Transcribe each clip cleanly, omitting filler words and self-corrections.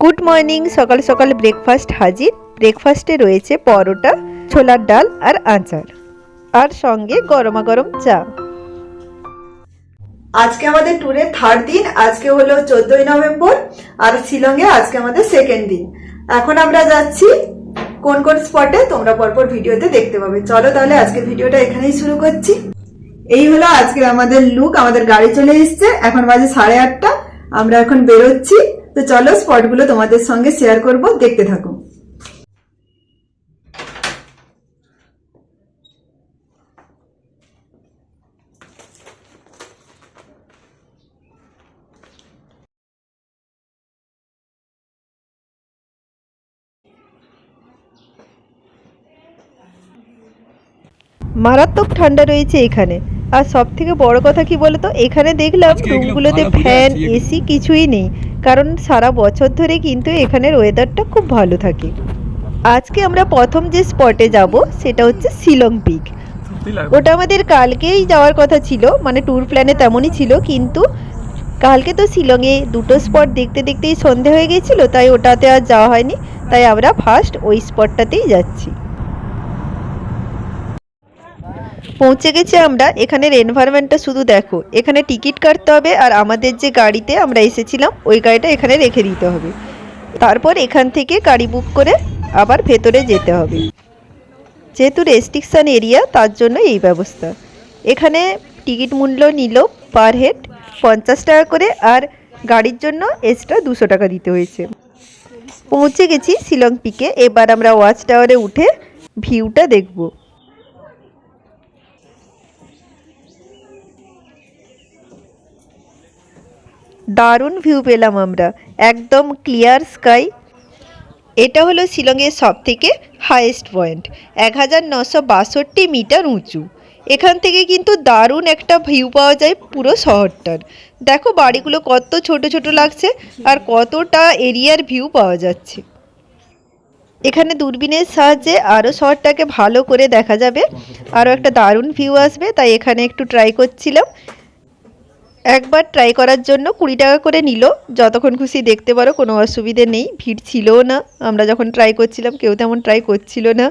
Good morning. সকাল সকাল breakfast হাজির। ব্রেকফাস্টে রয়েছে পরোটা, ছোলার ডাল আর আচার, আর সঙ্গে গরমা গরম চা। আজকে আমাদের ট্যুরের থার্ড দিন। আজকে হলো 14ই নভেম্বর আর শিলংয়ে আজকে আমাদের সেকেন্ড দিন। এখন আমরা যাচ্ছি কোন কোন স্পটে, তোমরা পরপর ভিডিওতে দেখতে পাবে। চলো তাহলে আজকে ভিডিওটা এখানেই শুরু করছি। এই হলো আজকে আমাদের লুক। আমাদের গাড়ি চলে এসছে, এখন বাজে 8:30। আমরা এখন বেরোচ্ছি। তো চলো স্পটগুলো তোমাদের সঙ্গে শেয়ার করব, দেখতে থাকো। মারাত্মক ঠান্ডা রয়েছে এখানে। আর সব থেকে বড় কথা কি বলতো, এখানে দেখলাম রুমগুলোতে ফ্যান এসি কিছুই নেই, কারণ সারা বছর ধরে কিন্তু এখানের ওয়েদারটা খুব ভালো থাকে। আজকে আমরা প্রথম যে স্পটে যাব সেটা হচ্ছে শিলং পিক। ওটা আমাদের কালকেই যাওয়ার কথা ছিল, মানে ট্যুর প্ল্যানে তেমনই ছিল, কিন্তু কালকে তো শিলংয়ে দুটো স্পট দেখতে দেখতেই সন্ধে হয়ে গেছিল, তাই ওটাতে আর যাওয়া হয়নি। তাই আমরা ফার্স্ট ওই স্পটটাতেই যাচ্ছি। পৌঁছে গেছি আমরা। এখানের এনভায়রনমেন্টটা শুধু দেখো। এখানে টিকিট কাটতে হবে, আর আমাদের যে গাড়িতে আমরা এসেছিলাম ওই গাড়িটা এখানে রেখে দিতে হবে। তারপর এখান থেকে গাড়ি বুক করে আবার ভেতরে যেতে হবে। যেহেতু রেস্ট্রিকশান এরিয়া, তার জন্য এই ব্যবস্থা। এখানে টিকিট মূল্য নিল পার হেড 50 টাকা করে, আর গাড়ির জন্য এক্সট্রা 200 টাকা দিতে হয়েছে। পৌঁছে গেছি শিলং পিকে। এবার আমরা ওয়াচ টাওয়ারে উঠে ভিউটা দেখব। দারুণ ভিউ পেলাম আমরা, একদম ক্লিয়ার স্কাই। এটা হলো শিলংয়ের সব থেকে হাইয়েস্ট পয়েন্ট, 1962 মিটার উঁচু। এখান থেকে কিন্তু দারুণ একটা ভিউ পাওয়া যায় পুরো শহরটার। দেখো বাড়িগুলো কত ছোট ছোট লাগছে, আর কতটা এরিয়ার ভিউ পাওয়া যাচ্ছে। এখানে দূরবীনের সাহায্যে আরও শহরটাকে ভালো করে দেখা যাবে, আরও একটা দারুণ ভিউ আসবে। তাই এখানে একটু ট্রাই করছিলাম। একবার ট্রাই করার জন্য 20 টাকা করে নিল। যতক্ষণ খুশি দেখতে পারো, কোনো অসুবিধে নেই। ভিড় ছিলও না, আমরা যখন ট্রাই করছিলাম কেউ তেমন ট্রাই করছিল না।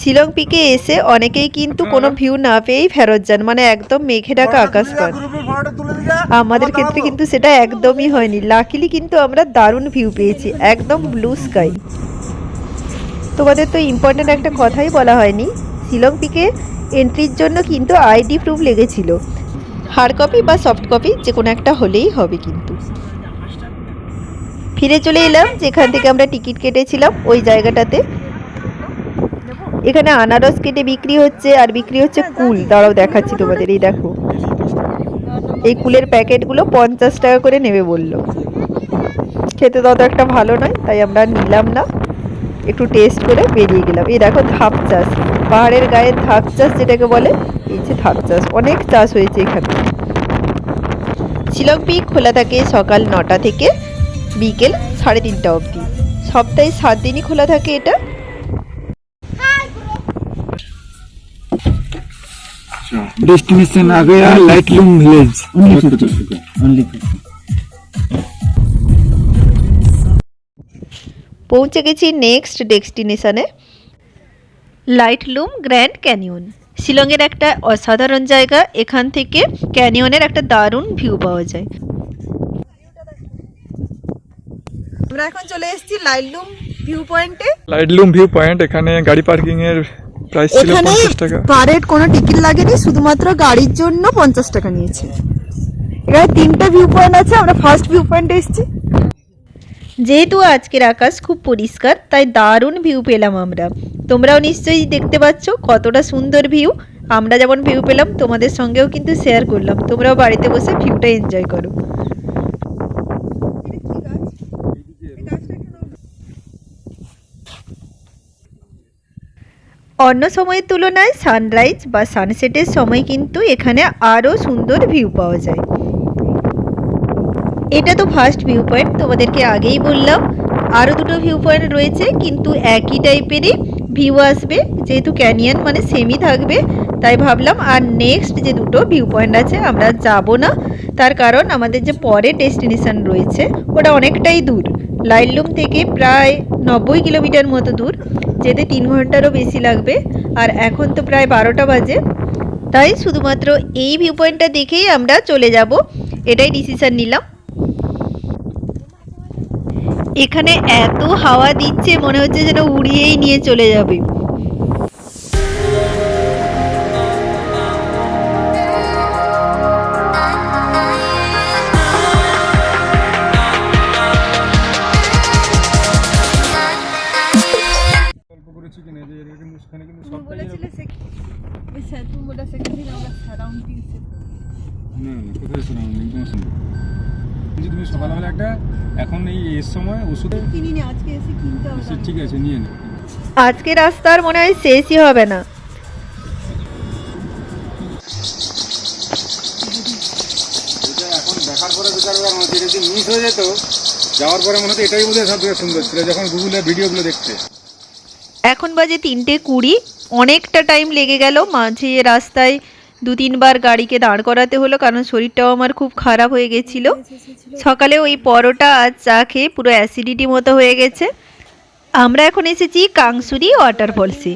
শিলং পিকে এসে অনেকেই কিন্তু কোনো ভিউ না পেয়েই ফেরত যান, মানে একদম মেঘে ঢাকা আকাশ পান। আমাদের ক্ষেত্রে কিন্তু সেটা একদমই হয়নি। লাকিলি কিন্তু আমরা দারুণ ভিউ পেয়েছি, একদম ব্লু স্কাই। তোমাদের তো ইম্পর্টেন্ট একটা কথাই বলা হয়নি, শিলং পিকে এন্ট্রির জন্য কিন্তু আইডি প্রুফ লেগেছিল। হার্ড কপি বা সফট কপি যে কোনো একটা হলেই হবে। কিন্তু ফিরে চলে এলাম যেখান থেকে আমরা টিকিট কেটেছিলাম, ওই জায়গাটাতে। এখানে আনারস কেটে বিক্রি হচ্ছে, আর বিক্রি হচ্ছে কুল। দাঁড়াও দেখাচ্ছি তোমাদের। এই দেখো, এই কুলের প্যাকেটগুলো 50 টাকা করে নেবে বলল। খেতে তত একটা ভালো নয়, তাই আমরা নিলাম না, একটু টেস্ট করে বেরিয়ে গেলাম। এই দেখো ধাপ চাষ, পাহাড়ের গায়ে ধাপ চাষ যেটাকে বলে, এই যে ধাপ চাষ, অনেক চাষ হয়েছে এখানে। শিলং পিক খোলা থাকে সকাল 9টা থেকে বিকেল 3:30 অবধি। সপ্তাহে 7 দিনই খোলা থাকে এটা। डेस्टिनेशन आ गया लाइटलूम विलेज। পৌঁছে গেছি নেক্সট ডেস্টিনেশনে, লাইটলুম গ্র্যান্ড ক্যানিয়ন। শিলংয়ের একটা অসাধারণ জায়গা। এখান থেকে ক্যানিয়নের একটা দারুণ ভিউ পাওয়া যায়। আমরা এখন চলে এসেছি লাইটলুম ভিউ পয়েন্টে। লাইটলুম ভিউ পয়েন্ট, এখানে গাড়ি পার্কিং এর প্রাইস ছিল 50 টাকা। পার হেড কোনো টিকিট লাগেনি, শুধুমাত্র গাড়ির জন্য 50 টাকা নিয়েছে। এখানে 3টে ভিউ পয়েন্ট আছে, আমরা ফার্স্ট ভিউ পয়েন্টে এসেছি। যেহেতু আজকের আকাশ খুব পরিষ্কার, তাই দারুণ ভিউ পেলাম আমরা। তোমরাও নিশ্চয়ই দেখতে পাচ্ছ কতটা সুন্দর ভিউ। আমরা যেমন ভিউ পেলাম তোমাদের সঙ্গেও কিন্তু শেয়ার করলাম। তোমরাও বাড়িতে বসে ভিউটা এনজয় করো। অন্য সময়ের তুলনায় সানরাইজ বা সানসেটের সময় কিন্তু এখানে আরও সুন্দর ভিউ পাওয়া যায়। এটা তো ফার্স্ট ভিউ পয়েন্ট, তোমাদেরকে আগেই বললাম। আরও দুটো ভিউ পয়েন্ট রয়েছে, কিন্তু একই টাইপেরই, ভিউ আসবে, যেহেতু ক্যানিয়ন মানে সেমই থাকবে, তাই ভাবলাম আর নেক্সট যে দুটো ভিউ পয়েন্ট আছে আমরা যাব না। তার কারণ আমাদের যে পরে ডেস্টিনেশন রয়েছে ওটা অনেকটাই দূর, লাইটলুম থেকে প্রায় 90 কিলোমিটার মতো দূর, যেতে 3 ঘন্টারও বেশি লাগবে। আর এখন তো প্রায় 12টা বাজে, তাই শুধুমাত্র এই ভিউ পয়েন্টটা দেখেই আমরা চলে যাব, এটাই ডিসিশন নিলাম। এখানে এত হাওয়া দিচ্ছে মনে হচ্ছে যেন উড়িয়েই নিয়ে চলে যাবে। তুমি সকালবেলা একটা এখন এই সময় ওষুধ কিনিনি, আজকে এসে কিনতে হবে। ঠিক আছে, নিয়ে নে। আজকে রাস্তার মনে হয় শেষই হবে না। এখন দেখার পরে বিচার যদি মিস হয়ে যেত, যাওয়ার পরে মনে হতো এটাই বোধহয় সব থেকে সুন্দর ছিল যখন গুগলের ভিডিওগুলো দেখতে। এখন বাজে 3:20, অনেকটা টাইম লেগে গেল, মাঝে রাস্তায় 2-3 বার গাড়িকে দাঁড় করাতে হলো, কারণ শরীরটাও আমার খুব খারাপ হয়ে গেছিল। সকালে ওই পরোটা আর চা খেয়ে পুরো অ্যাসিডিটি মতো হয়ে গেছে। আমরা এখন এসেছি কাংসুরি ওয়াটারফলসে।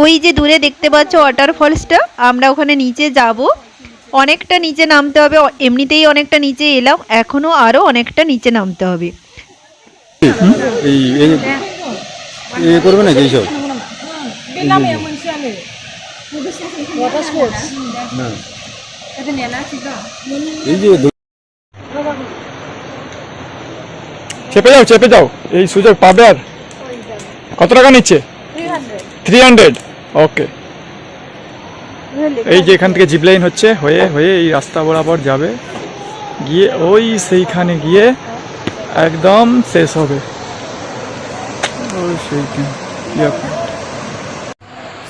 ওই যে দূরে দেখতে পাচ্ছ ওয়াটারফলসটা, আমরা ওখানে নিচে যাব। অনেকটা নিচে নামতে হবে, এমনিতেই অনেকটা নিচে এলাম, এখনও আরও অনেকটা নিচে নামতে হবে। এই করবে না এইসব এই যে চেপে যাও, এই সুযোগ পাবে। আর কত টাকা নিচ্ছে? 300। ওকে, এই যে এখান থেকে জিপ লাইন হচ্ছে, হয়ে হয়ে এই রাস্তা বরাবর যাবে, গিয়ে ওই সেইখানে গিয়ে একদম শেষ হবে। ওই সেইখানে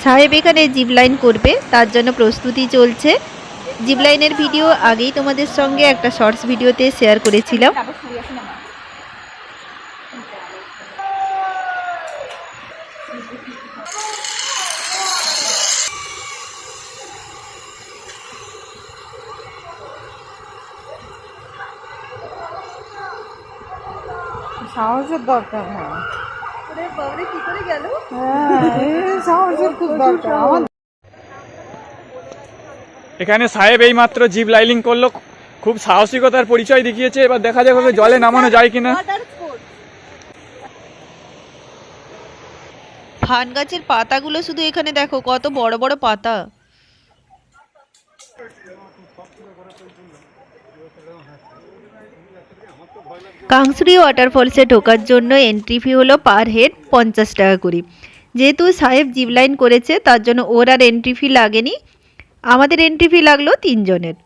সাহেব এখানে জিপ লাইন করবে, তার জন্য প্রস্তুতি চলছে। জিপ লাইনের ভিডিও আগেই তোমাদের সঙ্গে একটা শর্টস ভিডিওতে শেয়ার করেছিলাম। সাহসের দরকার। হ্যাঁ, কি করে গেল? সাহসের খুব দরকার। এখানে সাহেব এই মাত্র জিপ লাইনিং করলো, খুব সাহসিকতার পরিচয় দেখিয়েছে। এবার দেখা যাক ওকে জলে নামানো যায় কিনা। ফান গাছের পাতাগুলো শুধু এখানে দেখো, কত বড় বড় পাতা। কাংসুরি ওয়াটারফলসে ঢোকার জন্য এন্ট্রি ফি হলো পার হেড 50 টাকা করে। যেহেতু সাহেব জিপ লাইন করেছে তার জন্য ওর আর এন্ট্রি ফি লাগেনি, আমাদের এন্ট্রি ফি লাগলো 3 জনের।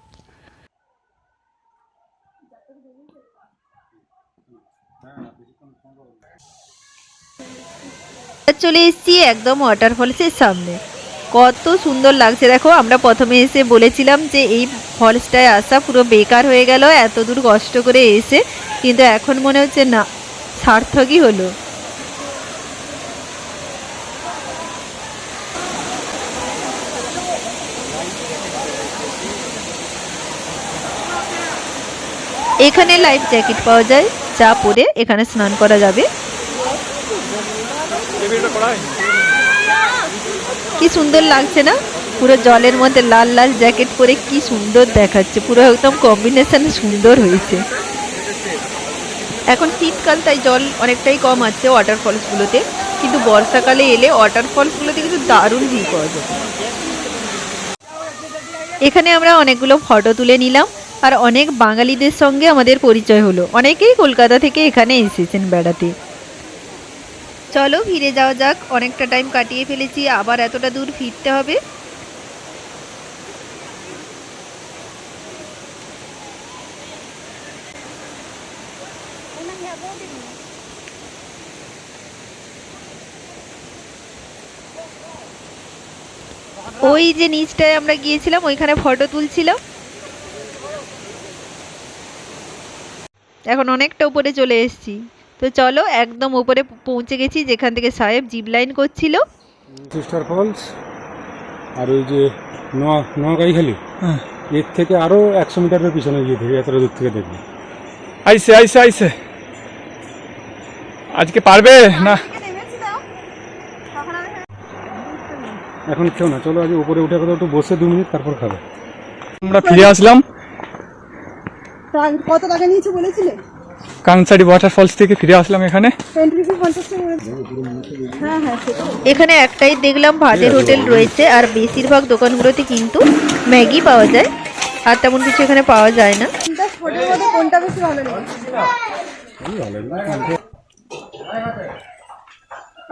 চলে এসেছি একদম ওয়াটারফলসের সামনে, কত সুন্দর লাগছে দেখো। আমরা প্রথমে এসে বলেছিলাম যে এই ফলসটায় আসা পুরো বেকার হয়ে গেল, এত দূর কষ্ট করে এসে, কিন্তু এখন মনে হচ্ছে না, সার্থকই হলো। এখানে লাইফ জ্যাকেট পাওয়া যায়, যা পরে এখানে স্নান করা যাবে। কি সুন্দর লাগছে না, পুরো জলের মধ্যে লাল লাল জ্যাকেট পরে কি সুন্দর দেখাচ্ছে, পুরো একদম কম্বিনেশন সুন্দর হয়েছে। এখন শীতকাল, তাই জল অনেকটাই কম আছে ওয়াটারফলসগুলোতে, কিন্তু বর্ষাকালে এলে ওয়াটারফলসগুলোতে কিন্তু দারুণ ভিউ পাওয়া যাবে। এখানে আমরা অনেকগুলো ফটো তুলে নিলাম, আর অনেক বাঙালিদের সঙ্গে আমাদের পরিচয় হলো, অনেকেই কলকাতা থেকে এখানে এসেছেন বেড়াতে। চলো ফিরে যাওয়া যাক, অনেকটা টাইম কাটিয়ে ফেলেছি, আবার এতটা দূর ফিরতে হবে। ওই যে নিচটায় আমরা গিয়েছিলাম, ওইখানে ফটো তুলছিলাম। এখন অনেকটা উপরে চলে এসেছি, তো চলো একদম উপরে পৌঁছে গেছি, যেখান থেকে সাহেব জিপ লাইন করছিল। সিস্টার ফলস আর ওই যে নোয়াখালী হ্যাঁ এর থেকে আরো 100 মিটারের পিছনে গিয়ে থেকে এতটা দূর থেকে দেখবি। আইসে আইসে আইসে আজকে পারবে না? এখন খেও না, চলো আজ উপরে উঠে কোথাও একটু বসে 2 মিনিট তারপর খাবে। আমরা ফিরে আসলাম কত টাকা নিয়েছে বলেছিলে? কাংসারি ওয়াটারফলস থেকে ফিরে আসলাম এখানে। এন্ট্রি ফি 50 টাকা বলেছে। হ্যাঁ হ্যাঁ সেটা। এখানে একটাই দেখলাম ভাতের হোটেল রয়েছে, আর বেশিরভাগ দোকানগুলোতে কিন্তু ম্যাগি পাওয়া যায়, আর তেমন কিছু এখানে পাওয়া যায় না। তিনটা স্পটের মধ্যে কোনটা বেশি ভালো লেগেছে?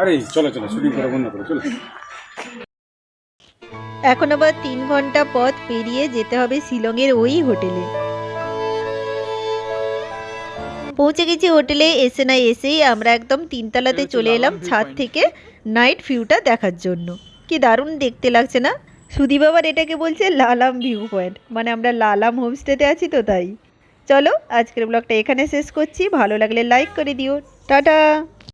আরে চলো চলো শুটিং করে বন্ধ করো, চলো। এখন আবার 3 ঘন্টা পথ পেরিয়ে যেতে হবে শিলংয়ের ওই হোটেলে। পৌঁছে গেছি হোটেলে। এসেই আমরা একদম 3 তলাতে চলে এলাম ছাদ থেকে নাইট ভিউটা দেখার জন্য। কি দারুণ দেখতে লাগছে না? সুদীপ আবার এটাকে বলছে লালাম ভিউ পয়েন্ট, মানে আমরা লালাম হোমস্টেতে আছি তো তাই। চলো আজকের ব্লগটা এখানে শেষ করছি, ভালো লাগলে লাইক করে দিও। টাটা।